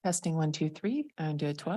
Testing 1, 2, 3, 1, 2, 3.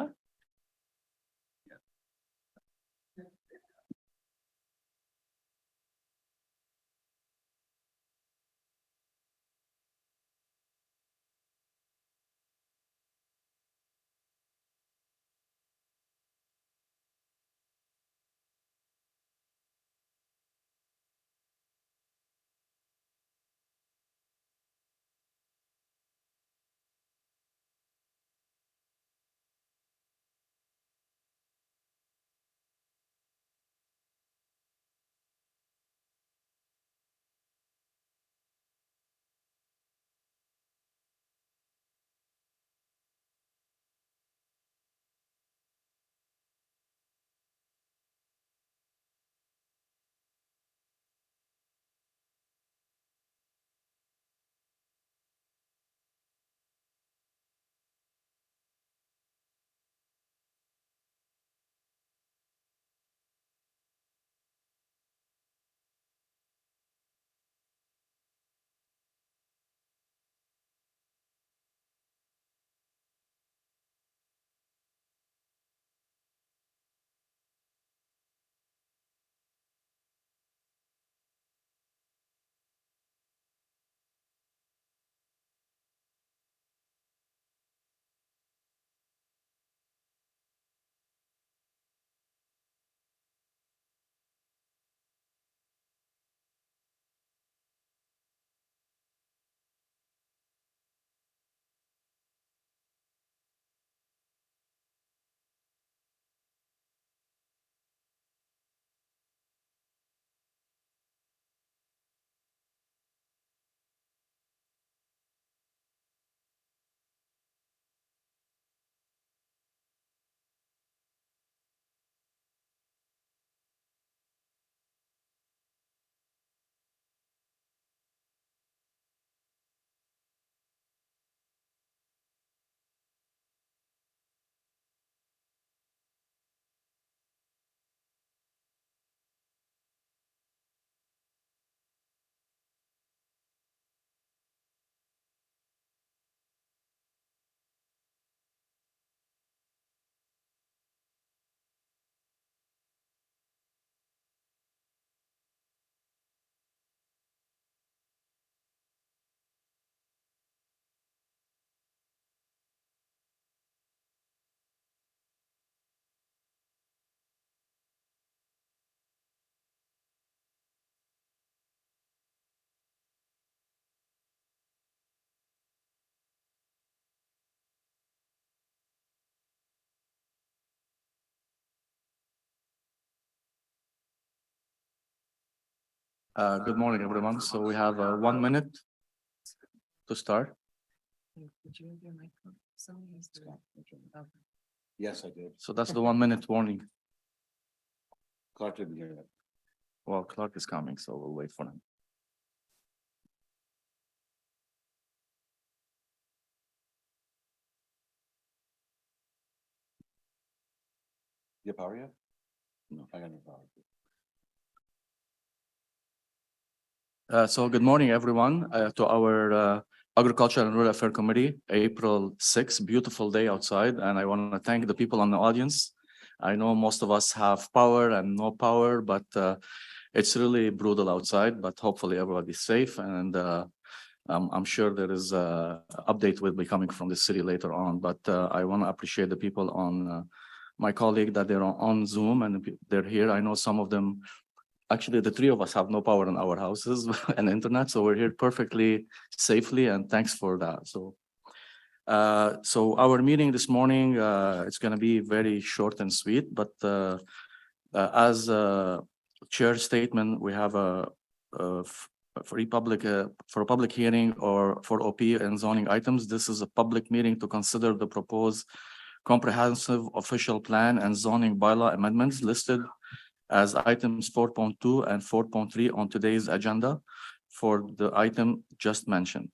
Good morning, everyone. So we have 1 minute to start. Did you have your microphone? Somebody has to. Okay. Yes, I did. So that's the 1 minute warning. Clark didn't hear that. Well, Clark is coming, so we'll wait for him. You have power yet? No, I got no power. So good morning, everyone, to our Agriculture and Rural Affairs Committee, April 6th, beautiful day outside. And I want to thank the people on the audience. I know most of us have power and no power, but it's really brutal outside, but hopefully everybody's safe. And I'm sure there is a update will be coming from the city later on, but I want to appreciate the people on my colleague that they're on Zoom and they're here. I know some of them. Actually, the three of us have no power in our houses and internet, so we're here perfectly safely, and thanks for that. So our meeting this morning, it's going to be very short and sweet, but as a chair statement, we have for a public hearing or for OP and zoning items. This is a public meeting to consider the proposed comprehensive official plan and zoning bylaw amendments listed as items 4.2 and 4.3 on today's agenda for the item just mentioned.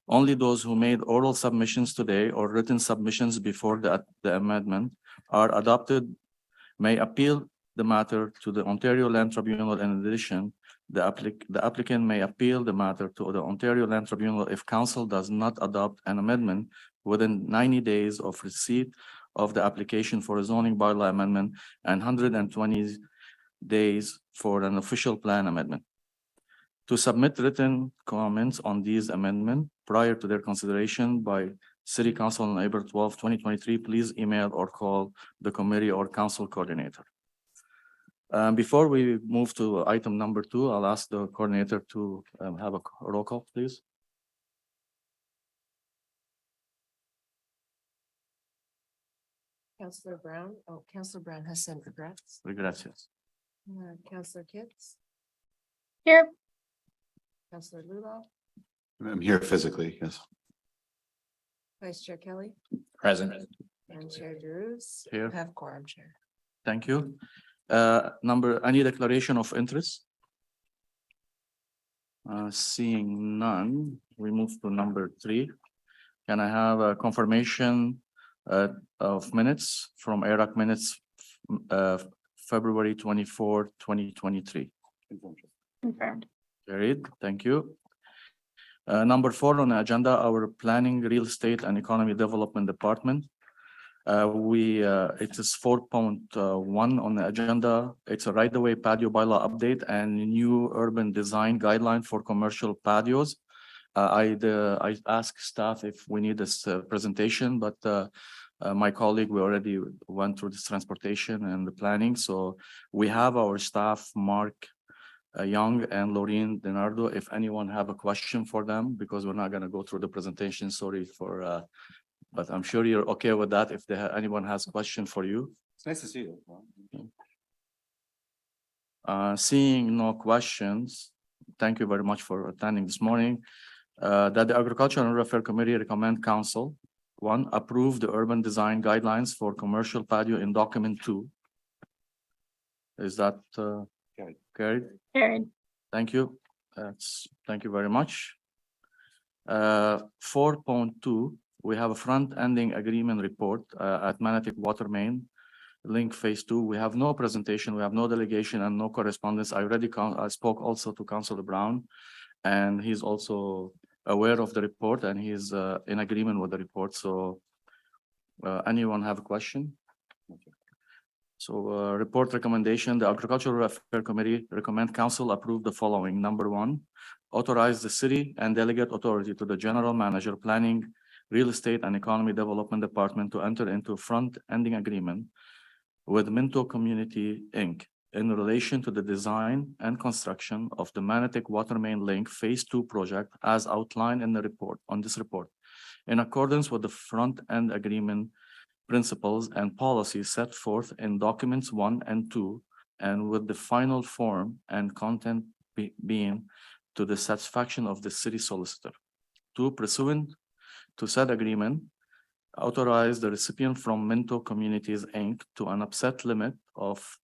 Only those who made oral submissions today or written submissions before the amendment are adopted may appeal the matter to the Ontario Land Tribunal. In addition, the applicant may appeal the matter to the Ontario Land Tribunal if council does not adopt an amendment within 90 days of receipt of the application for a zoning bylaw amendment and 120 days for an official plan amendment. To submit written comments on these amendments prior to their consideration by City Council on April 12, 2023, please email or call the committee or council coordinator. Before we move to item number 2, I'll ask the coordinator to have a roll call, please. Councillor Brown, Councillor Brown has sent regrets. Regrets, yes. Councillor Kitts, Here. Councillor Lulo, I'm here physically, yes. Vice Chair Kelly, Present. and Chair Drews. Here. Have quorum, Chair. Thank you. Any declaration of interest? Seeing none, we move to number 3. Can I have a confirmation of minutes from ARAC minutes, February 24, 2023? Confirmed. Carried, thank you. Number 4 on the agenda, our planning, real estate and economy development department. It is 4.1 on the agenda. It's a right-of-way patio bylaw update and new urban design guideline for commercial patios. I asked staff if we need this presentation, but my colleague, we already went through this transportation and the planning. So we have our staff, Mark Young and Laureen Denardo, if anyone have a question for them, because we're not going to go through the presentation. Sorry for, but I'm sure you're okay with that. If anyone has a question for you. It's nice to see you. Seeing no questions, thank you very much for attending this morning. That the Agricultural and Rural Affairs Committee recommend Council, 1, approve the urban design guidelines for commercial patio in document 2. Is that carried? Carried. Thank you. Thank you very much. 4.2, we have a front-ending agreement report at Manatic Water Main Link Phase 2. We have no presentation, we have no delegation and no correspondence. I spoke also to Councilor Brown, and he's also aware of the report and he's in agreement with the report. So anyone have a question? Okay. So report recommendation, the Agricultural Affairs Committee recommend Council approve the following. Number 1, authorize the city and delegate authority to the General Manager, Planning, Real Estate and Economy Development Department to enter into front-ending agreement with Minto Community, Inc. in relation to the design and construction of the Manatic Water Main Link Phase 2 project as outlined in the report, in accordance with the front-end agreement principles and policies set forth in documents 1 and 2, and with the final form and content being to the satisfaction of the city solicitor. 2, pursuant to said agreement, authorize the recipient from Minto Communities, Inc. to an upset limit of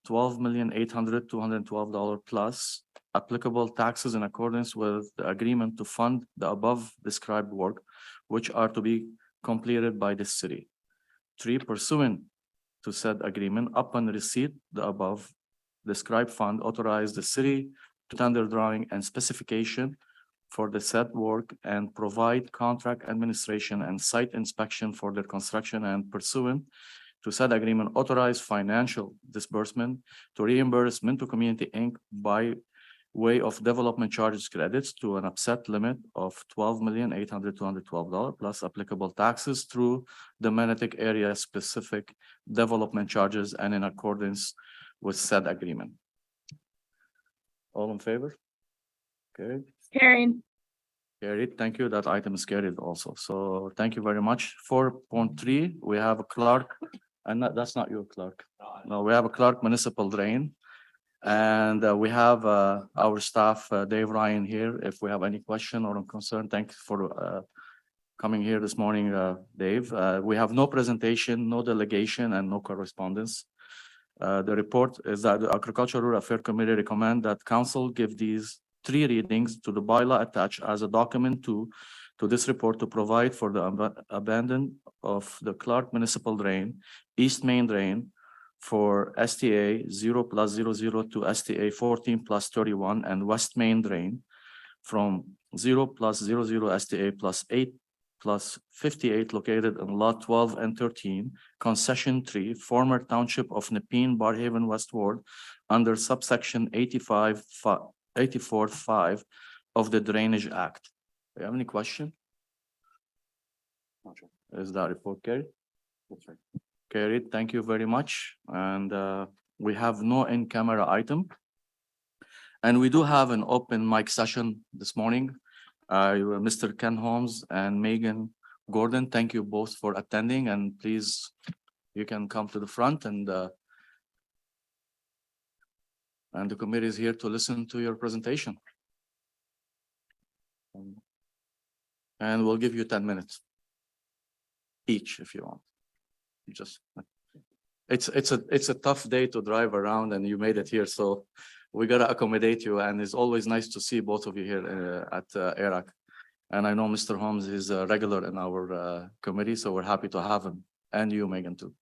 $12,800,212 plus applicable taxes in accordance with the agreement to fund the above described work, which are to be completed by the city. 3, pursuant to said agreement, upon receipt the above described fund, authorize the city to tender drawing and specification for the said work and provide contract administration and site inspection for their construction, and pursuant to said agreement, authorize financial disbursement to reimburse Minto Community, Inc. by way of development charges credits to an upset limit of $12,800,212 plus applicable taxes through the Manatic area specific development charges and in accordance with said agreement. All in favor? Okay. Carried. Carried. Thank you. That item is carried also. So thank you very much. 4.3, we have a clerk, and that's not your clerk. No, we have a clerk municipal drain. And we have our staff, Dave Ryan here. If we have any question or concern, thanks for coming here this morning, Dave. We have no presentation, no delegation, and no correspondence. The report is that the Agricultural Affairs Committee recommend that Council give these 3 readings to the bylaw attached as a document to this report to provide for the abandon of the Clark Municipal Drain, East Main Drain, for STA 0+00 to STA 14+31 and West Main Drain from 0+00 STA plus 58 located in lot 12 and 13, concession 3, former township of Nepean, Barhaven, West Ward, under subsection 84.5 of the Drainage Act. Do you have any question? Not sure. Is that report carried? That's right. Carried, thank you very much. And we have no in-camera item. And we do have an open mic session this morning. Mr. Ken Holmes and Megan Gordon, thank you both for attending, and please, you can come to the front and the committee is here to listen to your presentation. And we'll give you 10 minutes each if you want. It's a tough day to drive around and you made it here, so we gotta accommodate you, and it's always nice to see both of you here at ERAC. And I know Mr. Holmes is a regular in our committee, so we're happy to have him, and you, Megan, too.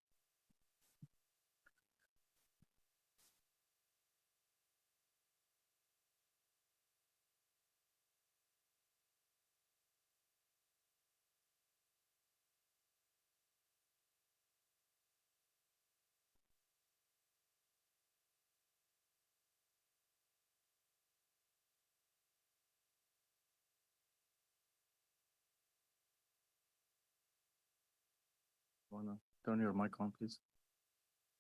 Wanna turn your mic on, please?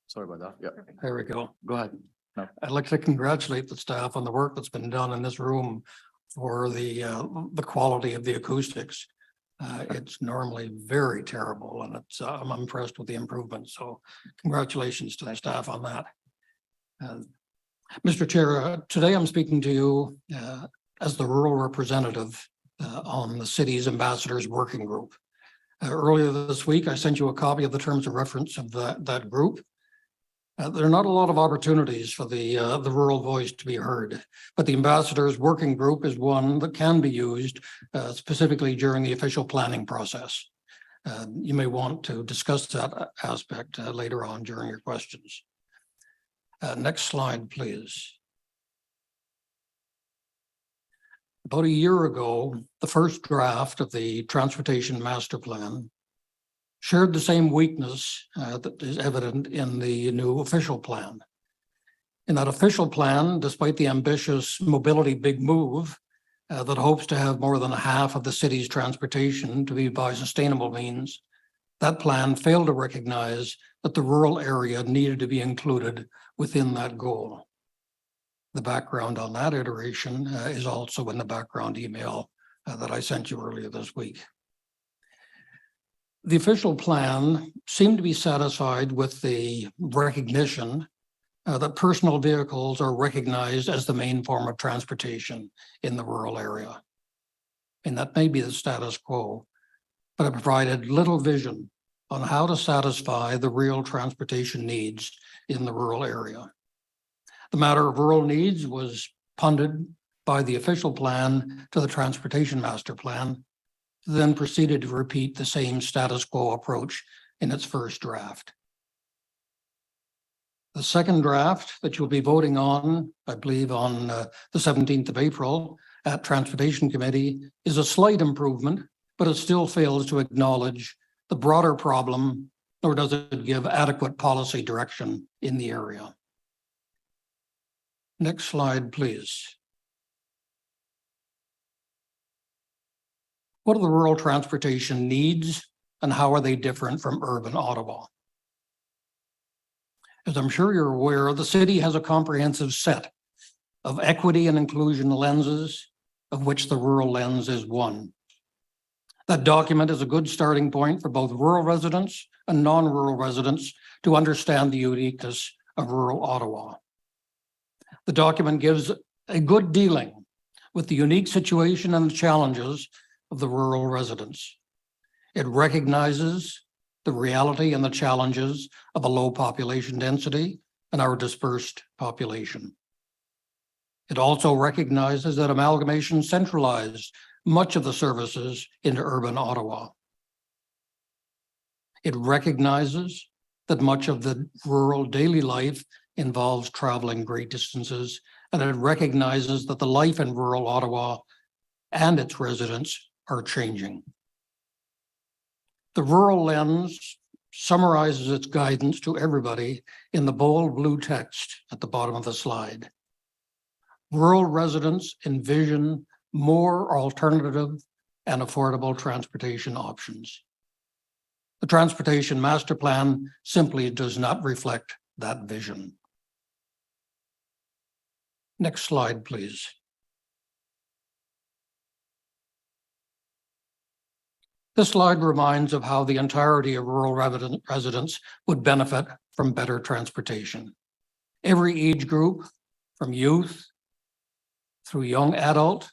Sorry about that. Yeah, There we go. go ahead. I'd like to congratulate the staff on the work that's been done in this room for the quality of the acoustics. It's normally very terrible, and I'm impressed with the improvements. So congratulations to the staff on that. Mr. Chair, today I'm speaking to you as the rural representative on the city's ambassadors working group. Earlier this week, I sent you a copy of the terms of reference of that group. There are not a lot of opportunities for the rural voice to be heard, but the ambassadors working group is one that can be used specifically during the official planning process. You may want to discuss that aspect later on during your questions. Next slide, please. About a year ago, the first draft of the Transportation Master Plan shared the same weakness that is evident in the new official plan. In that official plan, despite the ambitious mobility big move that hopes to have more than half of the city's transportation to be by sustainable means, that plan failed to recognize that the rural area needed to be included within that goal. The background on that iteration is also in the background email that I sent you earlier this week. The official plan seemed to be satisfied with the recognition that personal vehicles are recognized as the main form of transportation in the rural area. And that may be the status quo, but it provided little vision on how to satisfy the real transportation needs in the rural area. The matter of rural needs was punted by the official plan to the Transportation Master Plan, then proceeded to repeat the same status quo approach in its first draft. The second draft that you'll be voting on, I believe on the 17th of April at Transportation Committee, is a slight improvement, but it still fails to acknowledge the broader problem, nor does it give adequate policy direction in the area. Next slide, please. What are the rural transportation needs and how are they different from urban Ottawa? As I'm sure you're aware, the city has a comprehensive set of equity and inclusion lenses, of which the rural lens is one. That document is a good starting point for both rural residents and non-rural residents to understand the uniqueness of rural Ottawa. The document gives a good dealing with the unique situation and the challenges of the rural residents. It recognizes the reality and the challenges of a low population density and our dispersed population. It also recognizes that amalgamation centralized much of the services into urban Ottawa. It recognizes that much of the rural daily life involves traveling great distances, and it recognizes that the life in rural Ottawa and its residents are changing. The rural lens summarizes its guidance to everybody in the bold blue text at the bottom of the slide. Rural residents envision more alternative and affordable transportation options. The Transportation Master Plan simply does not reflect that vision. Next slide, please. This slide reminds of how the entirety of rural residents would benefit from better transportation. Every age group, from youth through young adult,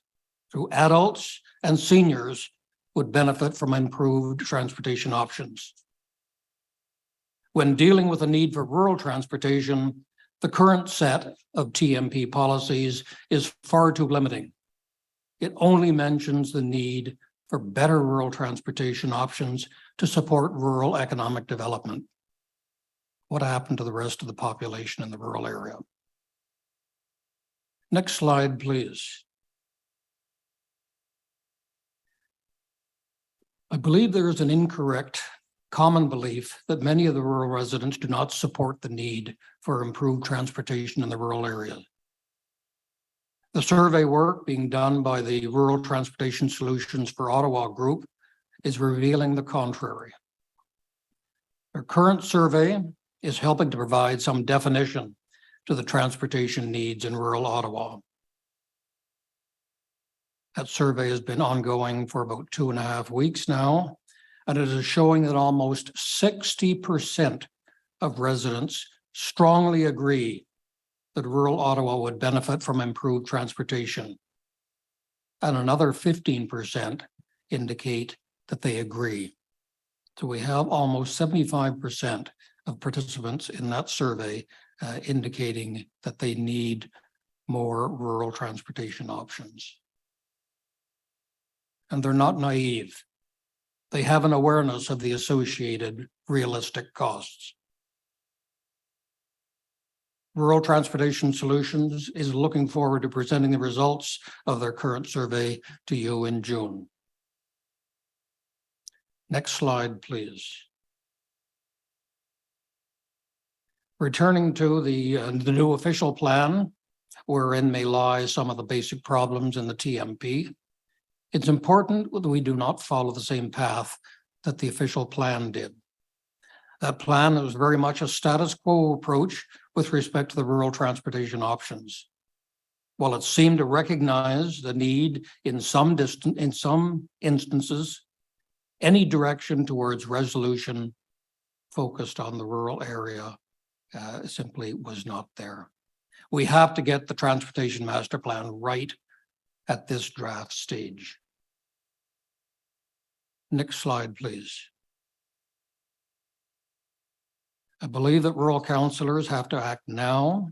through adults and seniors, would benefit from improved transportation options. When dealing with the need for rural transportation, the current set of TMP policies is far too limiting. It only mentions the need for better rural transportation options to support rural economic development. What happened to the rest of the population in the rural area? Next slide, please. I believe there is an incorrect common belief that many of the rural residents do not support the need for improved transportation in the rural area. The survey work being done by the Rural Transportation Solutions for Ottawa group is revealing the contrary. Our current survey is helping to provide some definition to the transportation needs in rural Ottawa. That survey has been ongoing for about 2.5 weeks now, and it is showing that almost 60% of residents strongly agree that rural Ottawa would benefit from improved transportation. And another 15% indicate that they agree. So we have almost 75% of participants in that survey indicating that they need more rural transportation options. And they're not naive. They have an awareness of the associated realistic costs. Rural Transportation Solutions is looking forward to presenting the results of their current survey to you in June. Next slide, please. Returning to the new official plan, wherein may lie some of the basic problems in the TMP, it's important that we do not follow the same path that the official plan did. That plan was very much a status quo approach with respect to the rural transportation options. While it seemed to recognize the need in some instances, any direction towards resolution focused on the rural area simply was not there. We have to get the Transportation Master Plan right at this draft stage. Next slide, please. I believe that rural councillors have to act now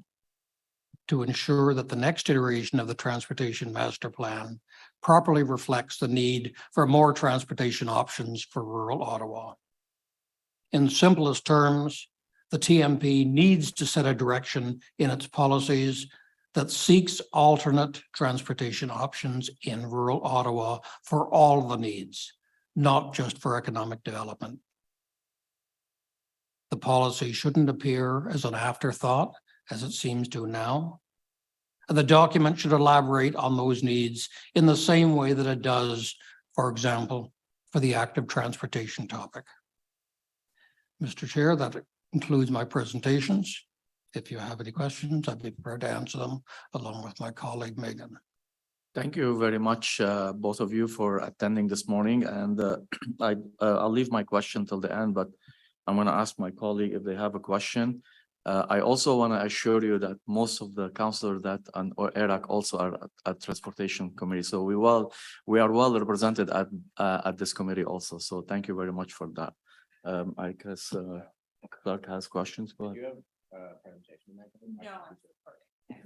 to ensure that the next iteration of the Transportation Master Plan properly reflects the need for more transportation options for rural Ottawa. In simplest terms, the TMP needs to set a direction in its policies that seeks alternate transportation options in rural Ottawa for all the needs, not just for economic development. The policy shouldn't appear as an afterthought, as it seems to now. And the document should elaborate on those needs in the same way that it does, for example, for the active transportation topic. Mr. Chair, that concludes my presentations. If you have any questions, I'd be prepared to answer them along with my colleague, Megan. Thank you very much, both of you, for attending this morning. And I'll leave my question till the end, but I'm going to ask my colleague if they have a question. I also want to assure you that most of the councillors that or ERAC also are at Transportation Committee. So we are well represented at this committee also. So thank you very much for that. I guess Clark has questions. Go ahead.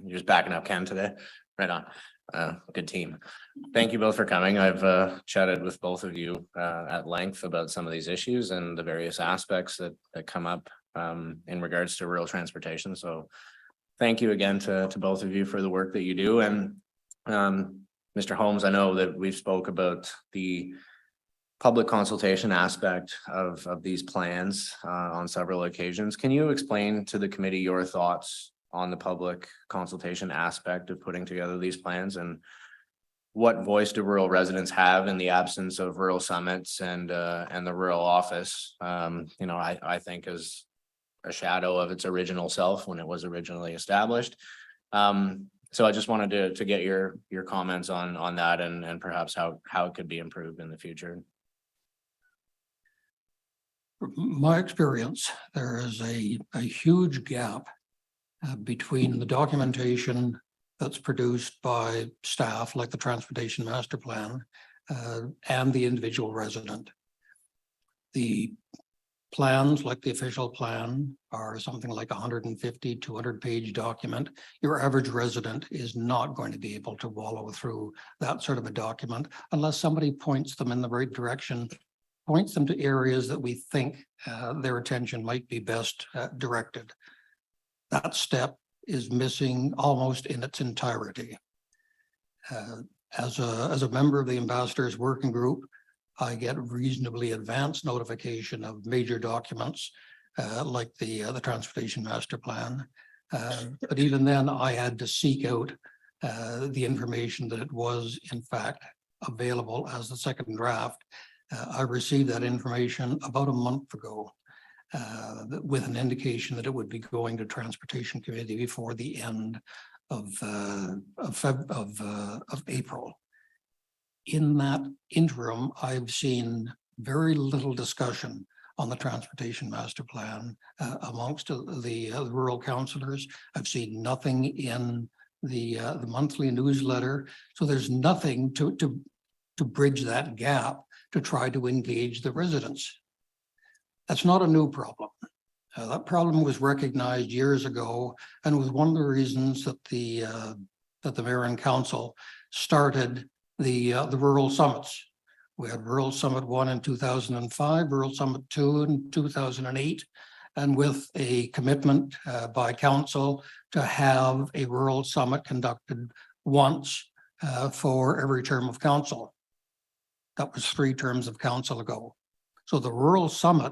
You're just backing up Ken today. Right on. Good team. Thank you both for coming. I've chatted with both of you at length about some of these issues and the various aspects that come up in regards to rural transportation. So thank you again to both of you for the work that you do. And Mr. Holmes, I know that we've spoke about the public consultation aspect of these plans on several occasions. Can you explain to the committee your thoughts on the public consultation aspect of putting together these plans, and what voice do rural residents have in the absence of rural summits and the rural office? You know, I think is a shadow of its original self when it was originally established. So I just wanted to get your comments on that and perhaps how it could be improved in the future. From my experience, there is a huge gap between the documentation that's produced by staff like the Transportation Master Plan and the individual resident. The plans, like the official plan, are something like 150, 200-page document. Your average resident is not going to be able to wallow through that sort of a document unless somebody points them in the right direction, points them to areas that we think their attention might be best directed. That step is missing almost in its entirety. As a member of the Ambassadors Working Group, I get reasonably advanced notification of major documents like the Transportation Master Plan. But even then, I had to seek out the information that it was in fact available as the second draft. I received that information about a month ago with an indication that it would be going to Transportation Committee before the end of April. In that interim, I've seen very little discussion on the Transportation Master Plan amongst the rural councillors. I've seen nothing in the monthly newsletter. So there's nothing to bridge that gap to try to engage the residents. That's not a new problem. That problem was recognized years ago and was one of the reasons that the mayor and council started the rural summits. We had Rural Summit 1 in 2005, Rural Summit 2 in 2008, and with a commitment by council to have a rural summit conducted once for every term of council. That was 3 terms of council ago. So the rural summit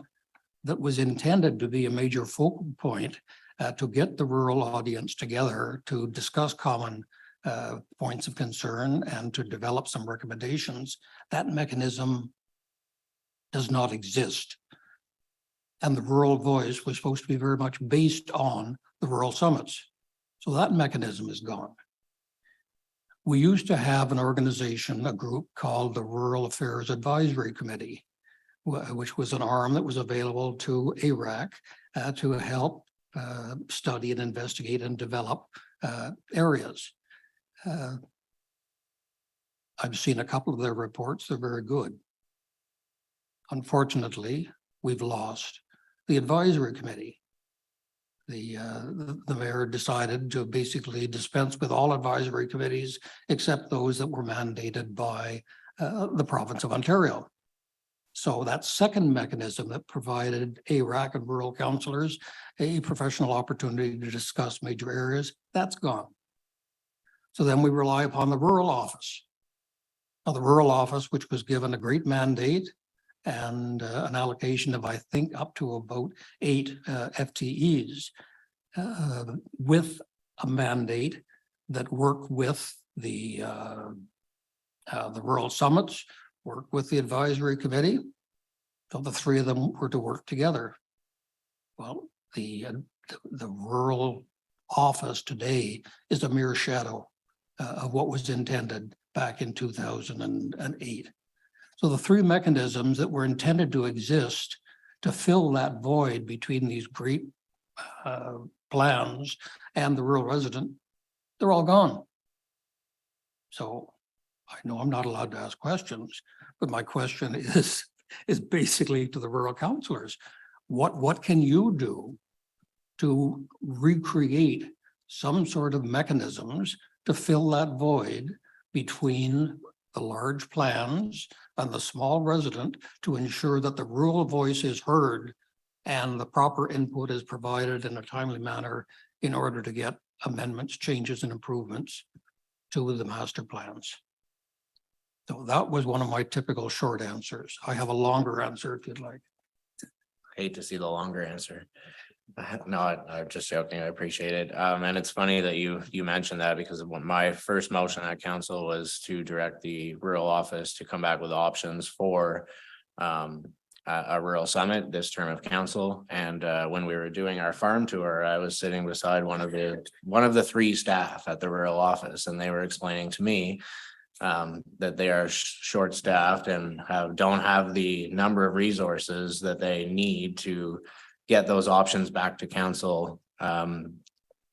that was intended to be a major focal point to get the rural audience together to discuss common points of concern and to develop some recommendations, that mechanism does not exist. And the rural voice was supposed to be very much based on the rural summits. So that mechanism is gone. We used to have an organization, a group called the Rural Affairs Advisory Committee, which was an arm that was available to ARAC to help study and investigate and develop areas. I've seen a couple of their reports. They're very good. Unfortunately, we've lost the advisory committee. The mayor decided to basically dispense with all advisory committees except those that were mandated by the province of Ontario. So that second mechanism that provided ARAC and rural councillors a professional opportunity to discuss major areas, that's gone. So then we rely upon the rural office. Now, the rural office, which was given a great mandate and an allocation of, I think, up to about 8 FTEs with a mandate that work with the rural summits, work with the advisory committee. So the 3 of them were to work together. Well, the rural office today is a mere shadow of what was intended back in 2008. So the 3 mechanisms that were intended to exist to fill that void between these great plans and the rural resident, they're all gone. So I know I'm not allowed to ask questions, but my question is basically to the rural councillors. What can you do to recreate some sort of mechanisms to fill that void between the large plans and the small resident to ensure that the rural voice is heard and the proper input is provided in a timely manner in order to get amendments, changes, and improvements to the master plans? So that was one of my typical short answers. I have a longer answer if you'd like. Hate to see the longer answer. No, I'm just joking. I appreciate it. And it's funny that you mentioned that because when my first motion at council was to direct the rural office to come back with options for a rural summit this term of council. And when we were doing our farm tour, I was sitting beside one of the three staff at the rural office, and they were explaining to me that they are short-staffed and don't have the number of resources that they need to get those options back to council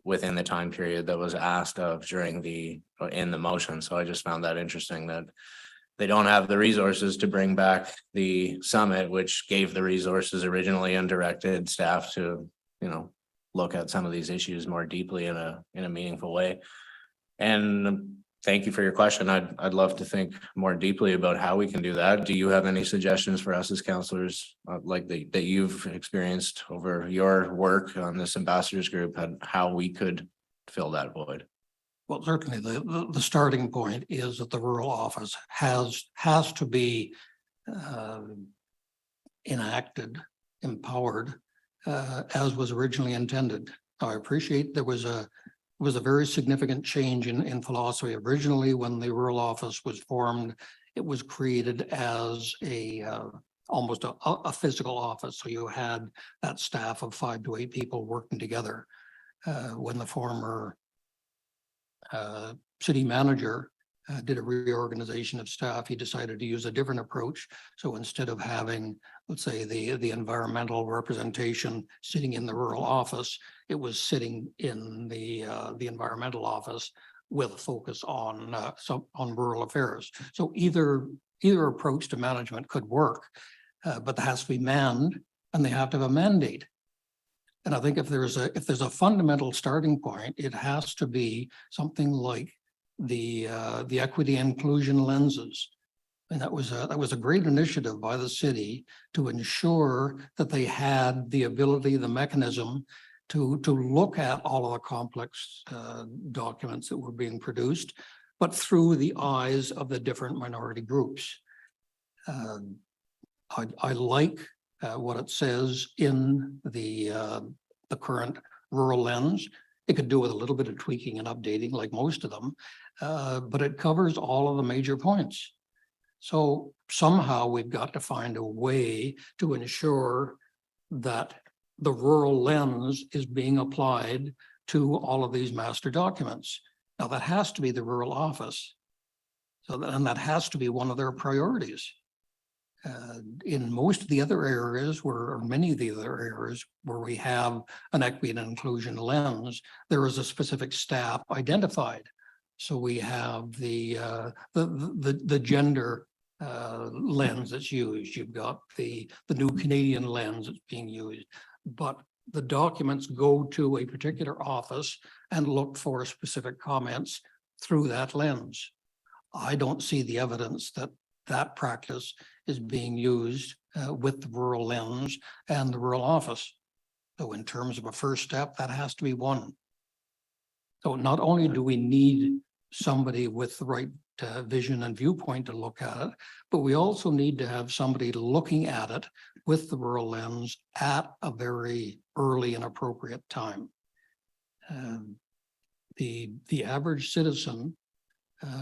within the time period that was asked of in the motion. So I just found that interesting that they don't have the resources to bring back the summit, which gave the resources originally and directed staff to, look at some of these issues more deeply in a meaningful way. And thank you for your question. I'd love to think more deeply about how we can do that. Do you have any suggestions for us as counselors, like that you've experienced over your work on this ambassadors group, and how we could fill that void? Well, certainly the starting point is that the rural office has to be enacted, empowered, as was originally intended. I appreciate there was a very significant change in philosophy. Originally, when the rural office was formed, it was created as almost a physical office. So you had that staff of 5 to 8 people working together. When the former city manager did a reorganization of staff, he decided to use a different approach. So instead of having, let's say, the environmental representation sitting in the rural office, it was sitting in the environmental office with a focus on rural affairs. So either approach to management could work, but that has to be manned, and they have to have a mandate. And I think if there's a fundamental starting point, it has to be something like the equity and inclusion lenses. And that was a great initiative by the city to ensure that they had the ability, the mechanism to look at all of the complex documents that were being produced, but through the eyes of the different minority groups. I like what it says in the current rural lens. It could do with a little bit of tweaking and updating like most of them, but it covers all of the major points. So somehow we've got to find a way to ensure that the rural lens is being applied to all of these master documents. Now that has to be the rural office. And that has to be one of their priorities. In most of the other areas or many of the other areas where we have an equity and inclusion lens, there is a specific staff identified. So we have the gender lens that's used. You've got the new Canadian lens that's being used, but the documents go to a particular office and look for specific comments through that lens. I don't see the evidence that practice is being used with the rural lens and the rural office. So in terms of a first step, that has to be one. So not only do we need somebody with the right vision and viewpoint to look at it, but we also need to have somebody looking at it with the rural lens at a very early and appropriate time. The average citizen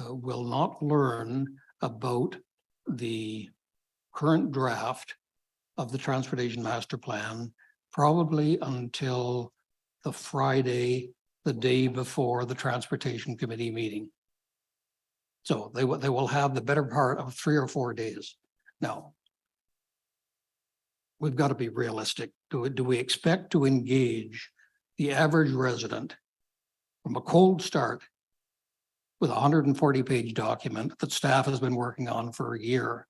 will not learn about the current draft of the Transportation Master Plan probably until the Friday, the day before the Transportation Committee meeting. So they will have the better part of 3 or 4 days. Now, we've got to be realistic. Do we expect to engage the average resident from a cold start with a 140-page document that staff has been working on for a year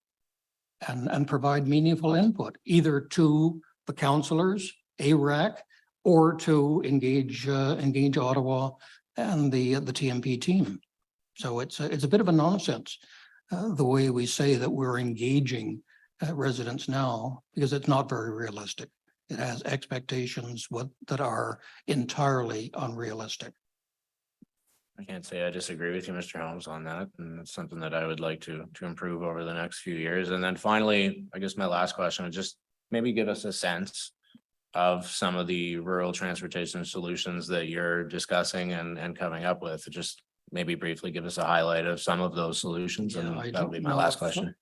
and provide meaningful input, either to the councillors, ARAC, or to engage Ottawa and the TMP team? So it's a bit of a nonsense the way we say that we're engaging residents now, because it's not very realistic. It has expectations that are entirely unrealistic. I can't say I disagree with you, Mr. Holmes, on that, and it's something that I would like to improve over the next few years. And then finally, I guess my last question would just maybe give us a sense of some of the rural transportation solutions that you're discussing and coming up with. Just maybe briefly give us a highlight of some of those solutions, Yeah, and I that'll be don't my know last if- question.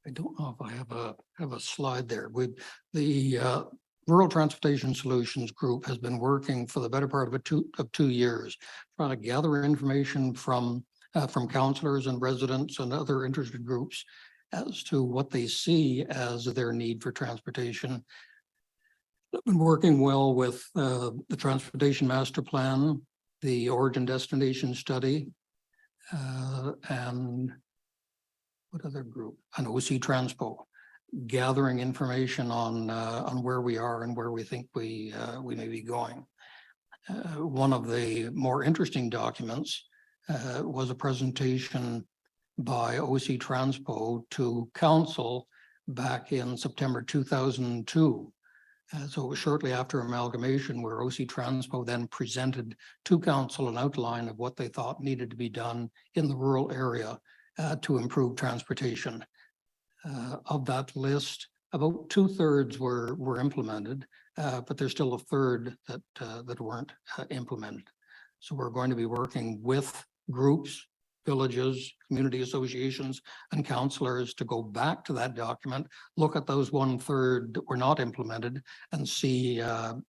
I don't know if I have a slide there. The Rural Transportation Solutions Group has been working for the better part of 2 years, trying to gather information from counselors and residents and other interested groups as to what they see as their need for transportation. I've been working well with the Transportation Master Plan, the Origin Destination Study, and what other group? An OC Transpo, gathering information on where we are and where we think we may be going. One of the more interesting documents was a presentation by OC Transpo to council back in September 2002. So it was shortly after amalgamation where OC Transpo then presented to council an outline of what they thought needed to be done in the rural area to improve transportation. Of that list, about 2/3 were implemented, but there's still a third that weren't implemented. So we're going to be working with groups, villages, community associations, and councillors to go back to that document, look at those 1/3 that were not implemented, and see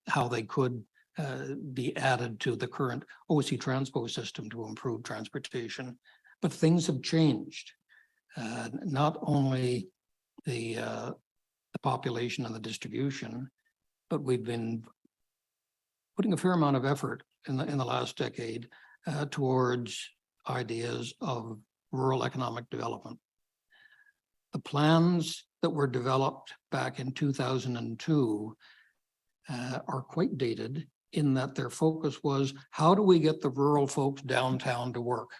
how they could be added to the current OC Transpo system to improve transportation. But things have changed. Not only the population and the distribution, but we've been putting a fair amount of effort in the last decade towards ideas of rural economic development. The plans that were developed back in 2002 are quite dated in that their focus was, how do we get the rural folks downtown to work?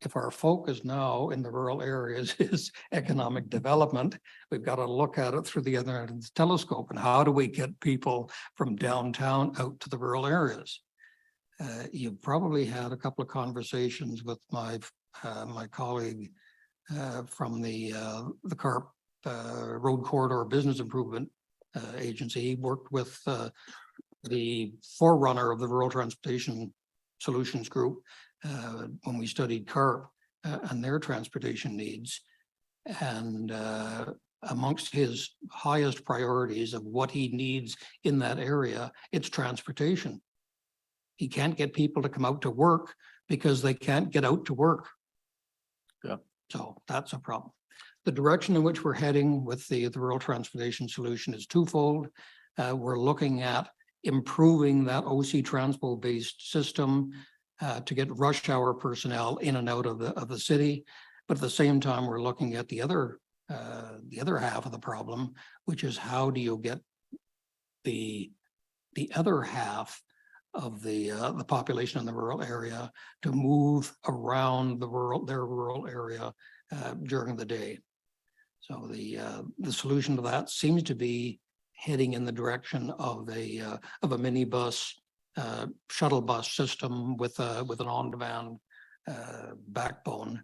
If our focus now in the rural areas is economic development, we've got to look at it through the other end of the telescope. And how do we get people from downtown out to the rural areas? You've probably had a couple of conversations with my colleague from the CARP Road Corridor Business Improvement Agency. He worked with the forerunner of the Rural Transportation Solutions Group when we studied CARP and their transportation needs. And amongst his highest priorities of what he needs in that area, it's transportation. He can't get people to come out to work because they can't get out to work. Yeah. So that's a problem. The direction in which we're heading with the rural transportation solution is twofold. We're looking at improving that OC Transpo based system to get rush hour personnel in and out of the city. But at the same time, we're looking at the other half of the problem, which is how do you get the other half of the population in the rural area to move around their rural area during the day. So the solution to that seems to be heading in the direction of a minibus shuttle bus system with an on-demand backbone,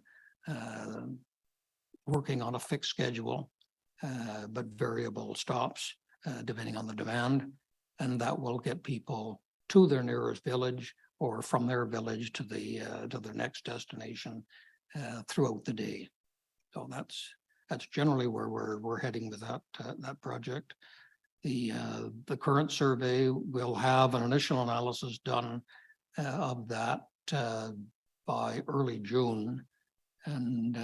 working on a fixed schedule, but variable stops depending on the demand, and that will get people to their nearest village or from their village to their next destination throughout the day. So that's generally where we're heading with that project. The current survey will have an initial analysis done of that by early June, and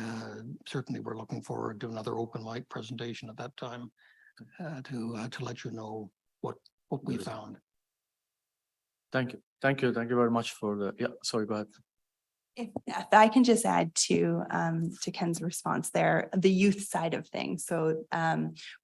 certainly we're looking forward to another open mic presentation at that time to let you know what we found. Thank you very much for the, yeah, sorry, go ahead. If I can just add to Ken's response there, the youth side of things. So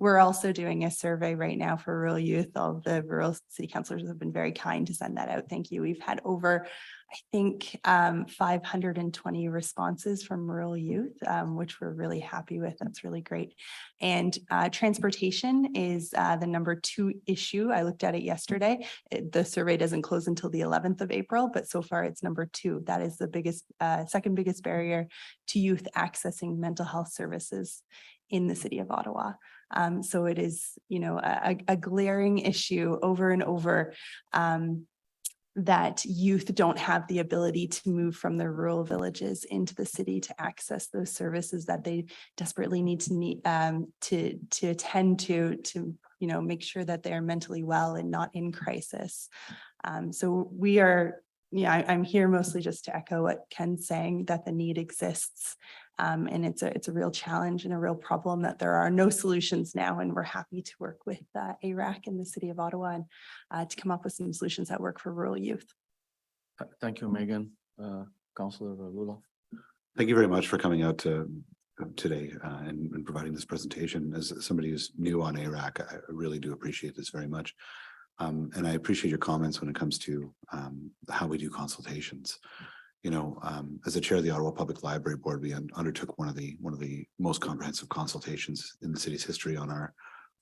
we're also doing a survey right now for rural youth. All the rural city councillors have been very kind to send that out. Thank you. We've had over I think 520 responses from rural youth, which we're really happy with. That's really great. And transportation is the #2 issue. I looked at it yesterday. The survey doesn't close until the 11th of April, but so far it's #2. That is the biggest, second biggest barrier to youth accessing mental health services in the city of Ottawa. So it is, you know, a glaring issue over and over. That youth don't have the ability to move from their rural villages into the city to access those services that they desperately need to attend to, you know, make sure that they are mentally well and not in crisis. So we are, yeah, I'm here mostly just to echo what Ken's saying, that the need exists. And it's a real challenge and a real problem that there are no solutions now. And we're happy to work with ARAC in the city of Ottawa and to come up with some solutions that work for rural youth. Thank you, Megan. Councillor Lula. Thank you very much for coming out today and providing this presentation. As somebody who's new on ARAC, I really do appreciate this very much. And I appreciate your comments when it comes to how we do consultations. You know, as the chair of the Ottawa Public Library Board, we undertook one of the most comprehensive consultations in the city's history on our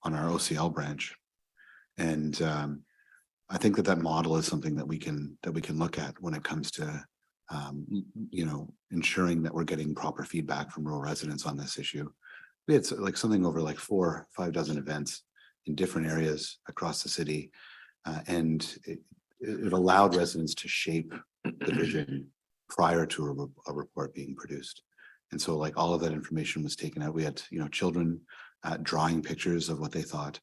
OCL branch, and I think that model is something that we can look at when it comes to you know, ensuring that we're getting proper feedback from rural residents on this issue. We had like something over like 4 or 5 dozen events in different areas across the city, and it allowed residents to shape the vision prior to a report being produced. And so like all of that information was taken out. We had, you know, children drawing pictures of what they thought,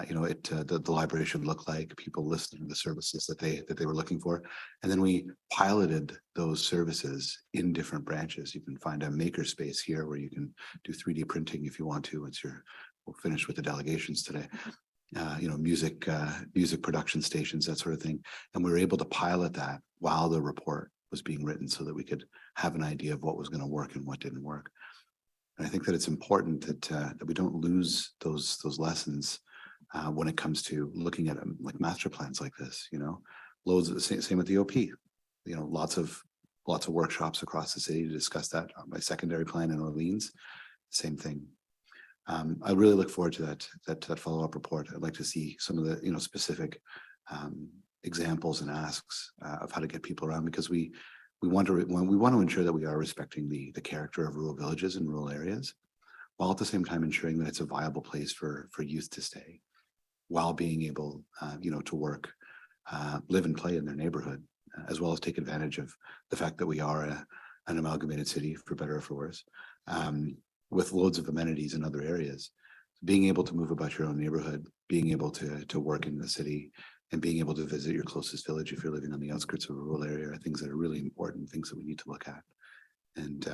you know, the library should look like, people listening to the services that they were looking for. And then we piloted those services in different branches. You can find a maker space here where you can do 3D printing if you want to. We'll finish with the delegations today. You know, music production stations, that sort of thing. And we were able to pilot that while the report was being written so that we could have an idea of what was going to work and what didn't work. And I think that it's important that we don't lose those lessons when it comes to looking at like master plans like this. You know, loads of the same with the OP. You know, lots of workshops across the city to discuss that. My secondary plan in Orleans, same thing. I really look forward to that follow-up report. I'd like to see some of the, you know, specific examples and asks of how to get people around, because we want to ensure that we are respecting the character of rural villages and rural areas, while at the same time ensuring that it's a viable place for youth to stay, while being able, you know, to work, live and play in their neighborhood, as well as take advantage of the fact that we are an amalgamated city, for better or for worse, with loads of amenities in other areas. Being able to move about your own neighborhood, being able to work in the city, and being able to visit your closest village if you're living on the outskirts of a rural area are things that are really important, things that we need to look at. And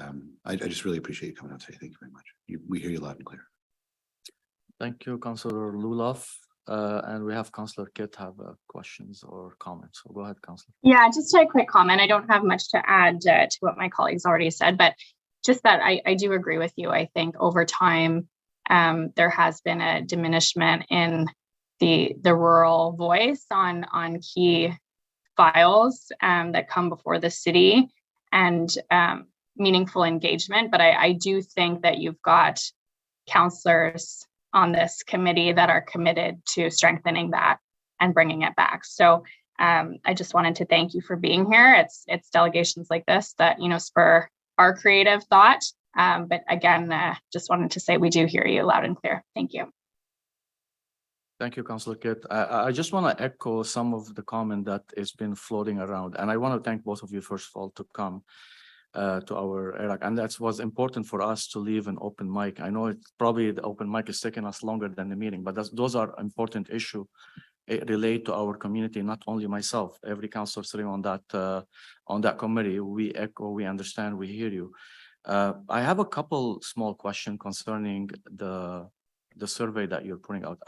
I just really appreciate you coming out today. Thank you very much. We hear you loud and clear. Thank you, Councillor Lulov. And we have Councillor Kitt have questions or comments. So go ahead, Councillor. Yeah, just a quick comment. I don't have much to add to what my colleagues already said, but just that I do agree with you. I think over time, there has been a diminishment in the rural voice on key files that come before the city, and meaningful engagement. But I do think that you've got councillors on this committee that are committed to strengthening that and bringing it back. So I just wanted to thank you for being here. It's delegations like this that, you know, spur our creative thought. But again, just wanted to say we do hear you loud and clear. Thank you. Thank you, Councillor Kitt. I just want to echo some of the comment that has been floating around. And I want to thank both of you, first of all, to come to our ARAC. And that was important for us to leave an open mic. I know it's probably the open mic is taking us longer than the meeting, but those are important issues. It relate to our community, not only myself, every councillor sitting on that committee. We echo, we understand, we hear you. I have a couple small questions concerning the survey that you're putting out.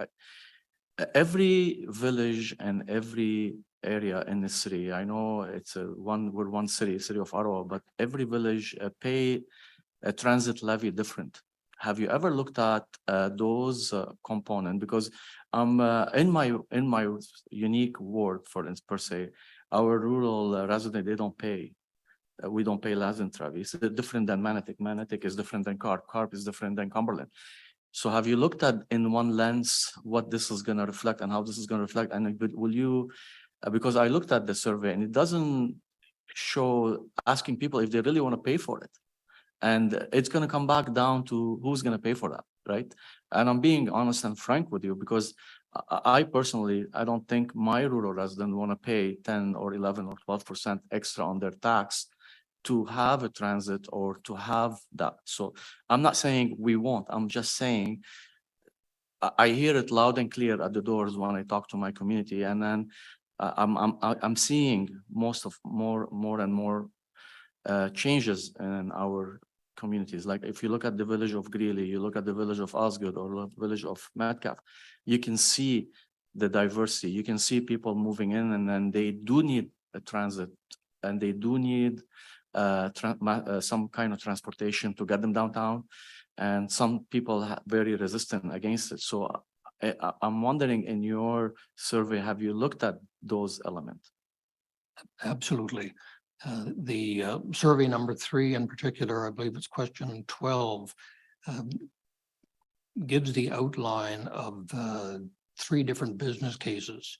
Every village and every area in the city, I know we're one city of Ottawa, but every village pay a transit levy different. Have you ever looked at those components? Because in my unique ward, per se, Our rural resident, they don't pay. We don't pay less than Travis. It's different than Manatic. Manatic is different than Carp. Carp is different than Cumberland. So have you looked at in one lens what this is going to reflect and how this is going to reflect? And will you, because I looked at the survey and it doesn't show asking people if they really want to pay for it. And it's going to come back down to who's going to pay for that, right? And I'm being honest and frank with you because I personally, I don't think my rural resident want to pay 10 or 11 or 12% extra on their tax to have a transit or to have that. So I'm not saying we won't, I'm just saying I hear it loud and clear at the doors when I talk to my community. And then I'm seeing more and more changes in our communities. Like if you look at the village of Greeley, you look at the village of Osgood or the village of Metcalf, you can see the diversity. You can see people moving in, and then they do need a transit and they do need some kind of transportation to get them downtown. And some people are very resistant against it. So I'm wondering, in your survey, have you looked at those elements? Absolutely. The survey number 3 in particular, I believe it's question 12, gives the outline of 3 different business cases.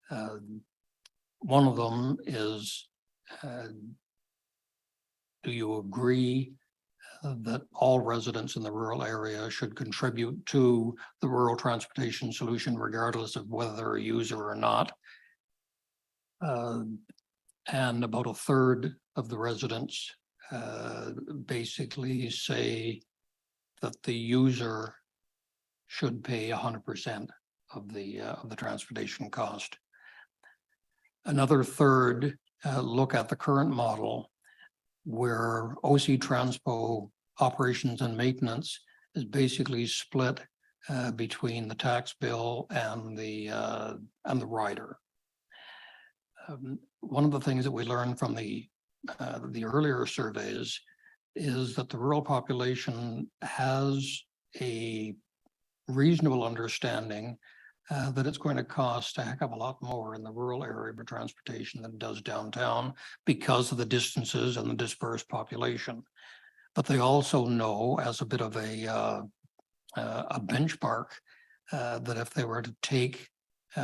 One of them is, do you agree that all residents in the rural area should contribute to the rural transportation solution regardless of whether they're a user or not? And about a third of the residents basically say that the user should pay 100% of the transportation cost. Another third look at the current model where OC Transpo operations and maintenance is basically split between the tax bill and the rider. One of the things that we learned from the earlier surveys is that the rural population has a reasonable understanding that it's going to cost a heck of a lot more in the rural area for transportation than it does downtown because of the distances and the dispersed population. But they also know, as a bit of a benchmark, that if they were to take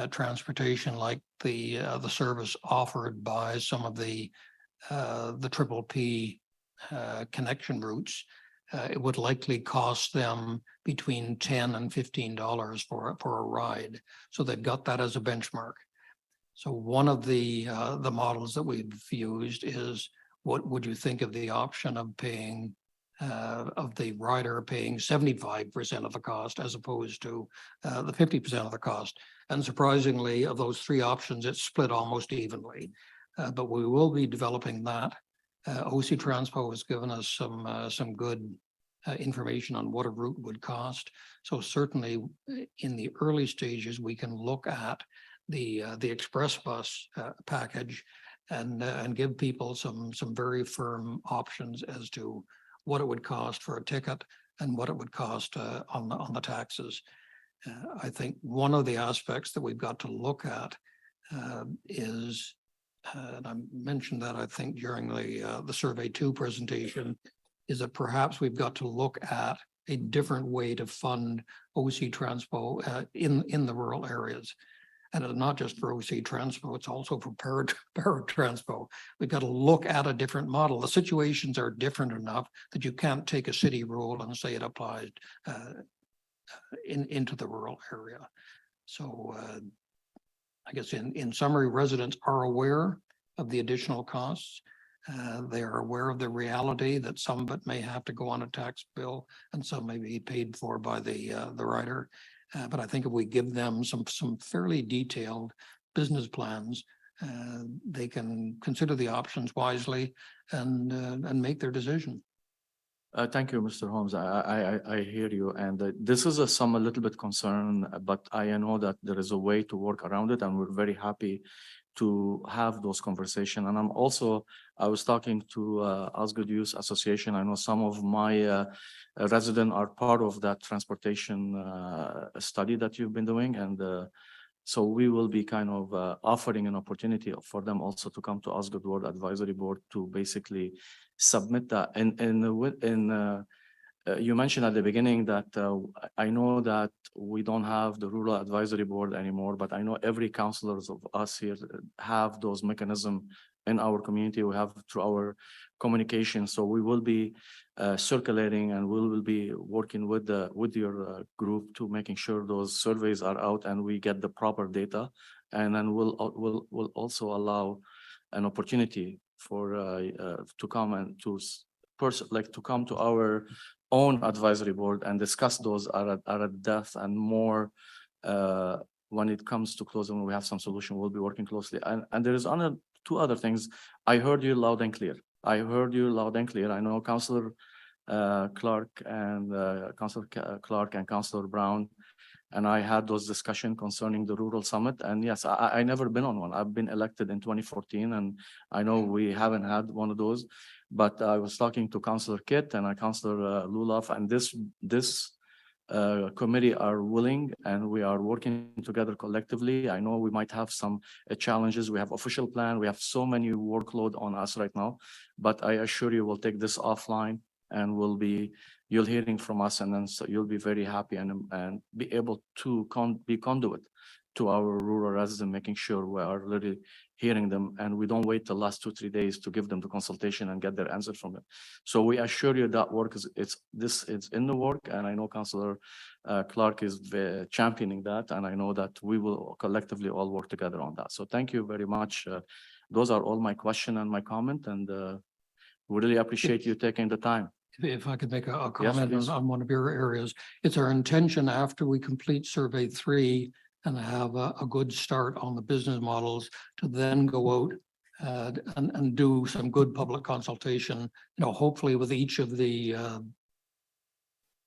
transportation like the service offered by some of the triple P connection routes, it would likely cost them between $10 and $15 for a ride. So they've got that as a benchmark. So one of the models that we've used is, what would you think of the option of paying of the rider paying 75% of the cost as opposed to the 50% of the cost? And surprisingly, of those 3 options, it's split almost evenly. But we will be developing that. OC Transpo has given us some good information on what a route would cost. So certainly in the early stages, we can look at the express bus package and give people some very firm options as to what it would cost for a ticket and what it would cost on the taxes. I think one of the aspects that we've got to look at is, and I mentioned that I think during the Survey 2 presentation, is that perhaps we've got to look at a different way to fund OC Transpo in the rural areas. And it's not just for OC Transpo, it's also for Paratranspo. We've got to look at a different model. The situations are different enough that you can't take a city rule and say it applies into the rural area. So I guess in summary, residents are aware of the additional costs. They are aware of the reality that some of it may have to go on a tax bill and some may be paid for by the rider. But I think if we give them some fairly detailed business plans, they can consider the options wisely and make their decision. Thank you, Mr. Holmes. I hear you, and this is a little bit concern, but I know that there is a way to work around it, and we're very happy to have those conversations. And I was talking to Osgood Youth Association. I know some of my residents are part of that transportation study that you've been doing, and So we will be kind of offering an opportunity for them also to come to Osgood Ward Advisory Board to basically submit that. You mentioned at the beginning that I know that we don't have the Rural Advisory Board anymore, but I know every councillors of us here have those mechanisms in our community. We have through our communication. So we will be circulating, and we will be working with your group to making sure those surveys are out and we get the proper data. And then we'll also allow an opportunity for to come and to to come to our own advisory board and discuss those at a depth and more when it comes to closing. When we have some solution, we'll be working closely. And there is two other things. I heard you loud and clear. I heard you loud and clear. I know Councillor Clark and Councillor Brown and I had those discussions concerning the Rural Summit. And yes, I never been on one. I've been elected in 2014, and I know we haven't had one of those. But I was talking to Councillor Kit and Councillor Lulaf, and this committee are willing, and we are working together collectively. I know we might have some challenges. We have official plan. We have so many workload on us right now, but I assure you we'll take this offline, and you'll hearing from us, and then so you'll be very happy and be able to be conduit to our rural residents, making sure we are really hearing them, and we don't wait the last 2-3 days to give them the consultation and get their answer from them. So we assure you that work it's in the work, and I know Councillor Clark is championing that, and I know that we will collectively all work together on that. So thank you very much. Those are all my question and my comment, and we really appreciate you taking the time. If I could make a Yes, comment please. on one of your areas, it's our intention after we complete survey 3 and have a good start on the business models to then go out and do some good public consultation, hopefully with each of the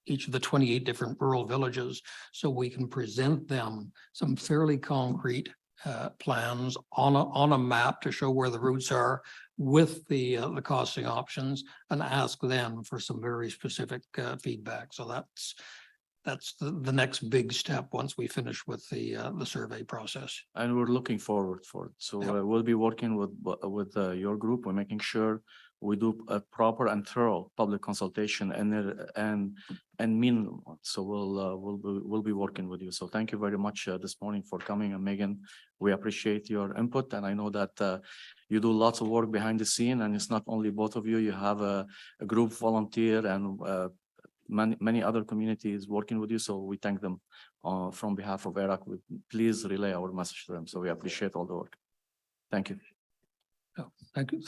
28 different rural villages, so we can present them some fairly concrete plans on a map to show where the routes are with the costing options, and ask them for some very specific feedback. So that's the next big step once we finish with the survey process. And we're looking forward for it. So Yeah. we'll be working with your group. We're making sure we do a proper and thorough public consultation and mean. So we'll be working with you. So thank you very much this morning for coming, and Megan, we appreciate your input, and I know that you do lots of work behind the scene, and it's not only both of you. You have a group volunteer and many other communities working with you. So we thank them from behalf of ERAC. Please relay our message to them. So we appreciate all the work. Thank you.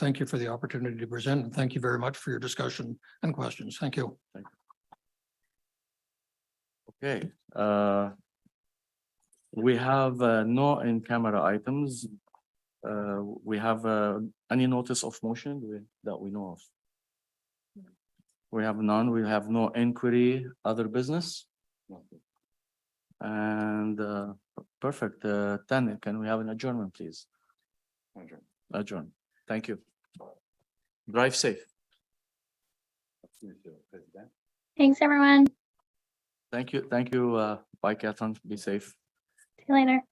Thank you for the opportunity to present, and thank you very much for your discussion and questions. Thank you. Okay. We have no in-camera items. We have any notice of motion that we know of? We have none. We have no inquiry, other business. And perfect. 10, can we have an adjournment, please? Adjourn. Thank you. Drive safe. Thanks, everyone. Thank you. Thank you. Bye, Catherine. Be safe. See you later.